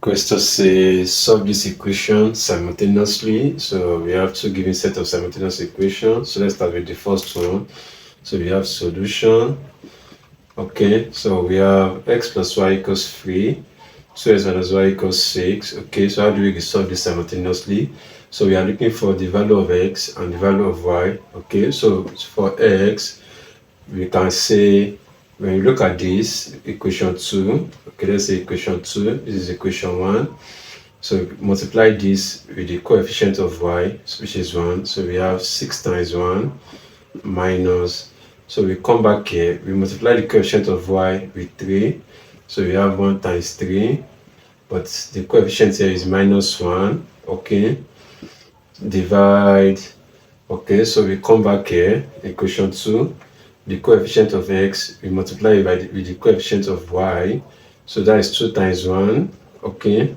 Question says solve this equation simultaneously. So we have two given set of simultaneous equations. So let's start with the first one. So we have solution. Okay, so we have x plus y equals 3, 2x minus y equals 6. Okay, so how do we resolve this simultaneously? So we are looking for the value of x and the value of y. Okay, so for x, we can say, when you look at this equation 2, okay, let's say equation 2, this is equation 1. So multiply this with the coefficient of y, which is 1. So we have 6 times 1 minus, so we come back here, we multiply the coefficient of y with 3. So we have 1 times 3, but the coefficient here is minus 1. Okay, divide. Okay, so we come back here, equation 2. The coefficient of x, we multiply it with the coefficient of y. So that is 2 times 1. Okay,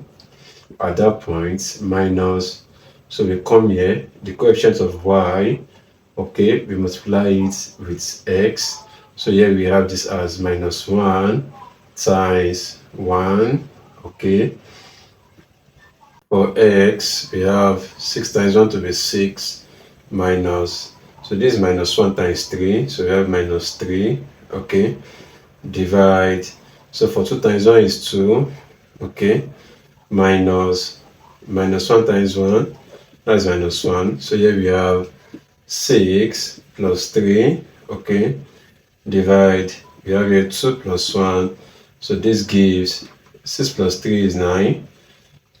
at that point, minus. So we come here, the coefficient of y. Okay, we multiply it with x. So here we have this as minus 1 times 1. Okay, for x, we have 6 times 1 to be 6 minus, so this is minus 1 times 3, so we have minus 3. Okay, divide. So for 2 times 1 is 2. Okay, minus 1 times 1, that's minus 1. So here we have 6 plus 3. Okay, divide. We have here 2 plus 1. So this gives 6 plus 3 is 9.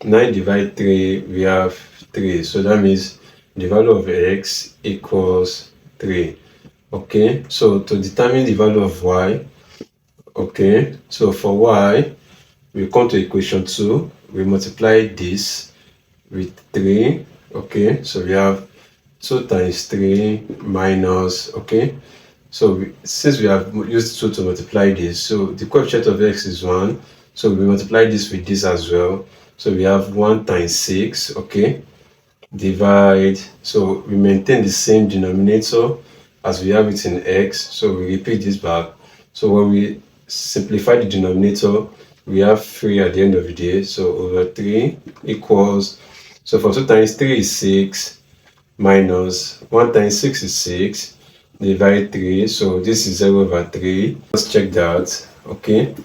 9 divide 3, we have 3. So that means the value of x equals 3. Okay, so to determine the value of y, okay, so for y, we come to equation 2, we multiply this with 3. Okay, so we have 2 times 3 minus, okay, so since we have used 2 to multiply this, so the coefficient of x is 1, so we multiply this with this as well. So we have 1 times 6, okay, divide. So we maintain the same denominator as we have it in x, so we repeat this back. So when we simplify the denominator, we have 3 at the end of the day, so over 3 equals, so for 2 times 3 is 6, minus 1 times 6 is 6, divide 3, so this is 0 over 3. Let's check that. Okay,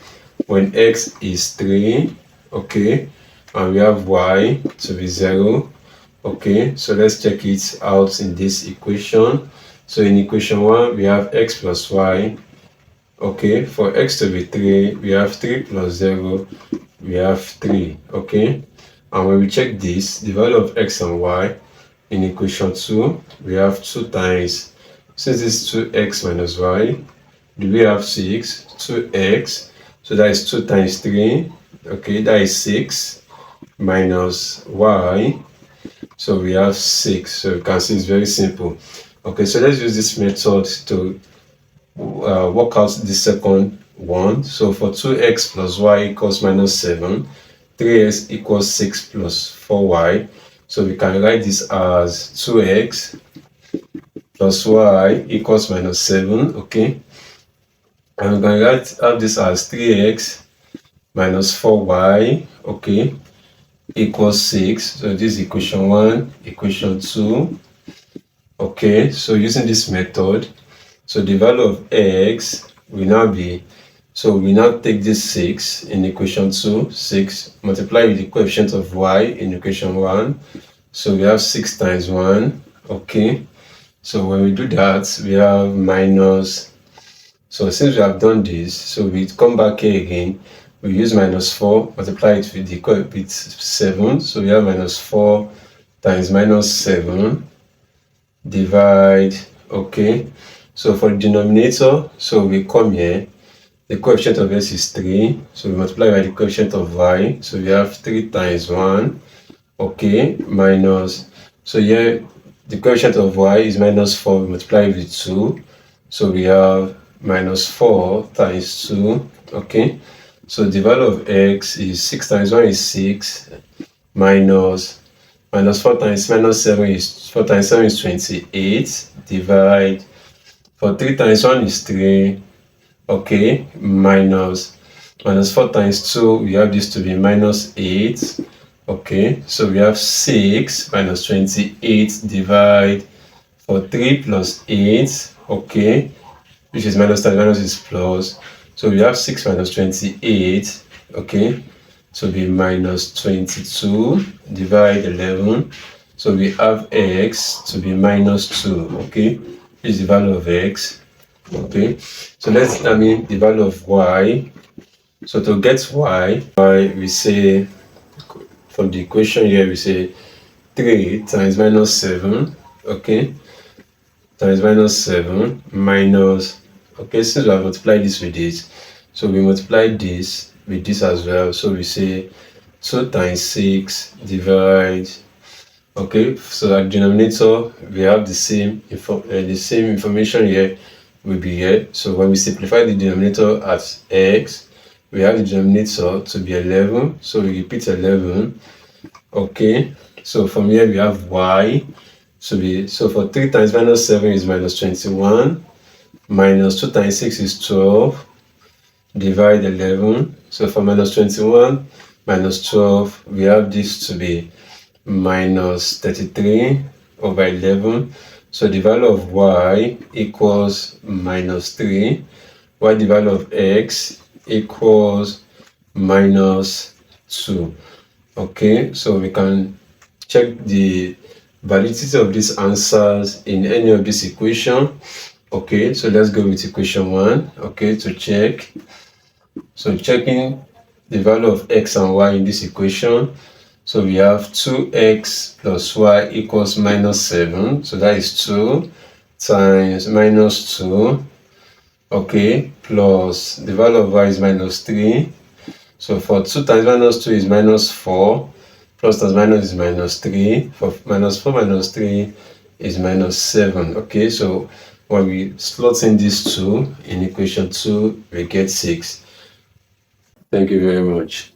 when x is 3, okay, and we have y to be 0. Okay, so let's check it out in this equation. So in equation 1, we have x plus y. Okay, for x to be 3, we have 3 plus 0, we have 3. Okay, and when we check this, the value of x and y in equation 2, we have 2 times, since this is 2x minus y, do we have 6? 2x, so that is 2 times 3. Okay, that is 6 minus y, so we have 6. So you can see it's very simple. Okay, so let's use this method to work out the second one. So for 2x plus y equals minus 7, 3x equals 6 plus 4y. So we can write this as 2x plus y equals minus 7. Okay, and we can have this as 3x minus 4y. Okay, equals 6. So this is equation 1, equation 2. Okay, so using this method, so the value of x will now be, so we now take this 6 in equation 2, 6, multiply with the coefficient of y in equation 1. So we have 6 times 1. Okay, so when we do that, we have minus, so since we have done this, so we come back here again, we use minus 4, multiply it with the with 7, so we have minus 4 times minus 7, divide. Okay, so for the denominator, so we come here, the coefficient of x is 3, so we multiply by the coefficient of y, so we have 3 times 1. Okay, minus, so here the coefficient of y is minus 4, we multiply with 2, so we have minus 4 times 2. Okay, so the value of x is 6 times 1 is 6, minus 4 times minus 7 is 4 times 7 is 28, divide. For 3 times 1 is 3. Okay, minus, Minus 4 times 2, we have this to be minus 8. Okay, so we have 6 minus 28 divide for 3 plus 8. Okay, which is minus times minus is plus. So we have 6 minus 28. Okay, so be minus 22 divide 11. So we have x to be minus 2. Okay, this is the value of x. Okay, so let's determine the value of y. So to get y, we say from the equation here, we say 3 times minus 7, okay, times minus 7 minus, okay, since we have multiplied this with this, so we multiply this with this as well. So we say 2 times 6 divide, okay, so at denominator, we have the same information here will be here. So when we simplify the denominator as x, we have the denominator to be 11. So we repeat 11. Okay. So from here we have y. So for 3 times minus 7 is minus 21. Minus 2 times 6 is 12. Divide 11. So for minus 21 minus 12, we have this to be minus 33 over 11. So the value of y equals minus 3, while the value of x equals minus 2. Okay, so we can check the validity of these answers in any of this equation. Okay, so let's go with equation 1. Okay, to check. So checking the value of x and y in this equation. So we have 2x plus y equals minus 7. So that is 2 times minus 2. Okay, plus the value of y is minus 3. So for 2 times minus 2 is minus 4. Plus times minus is minus 3. For minus 4 minus 3 is minus 7. Okay, so when we slot in these two in equation 2, we get 6. Thank you very much.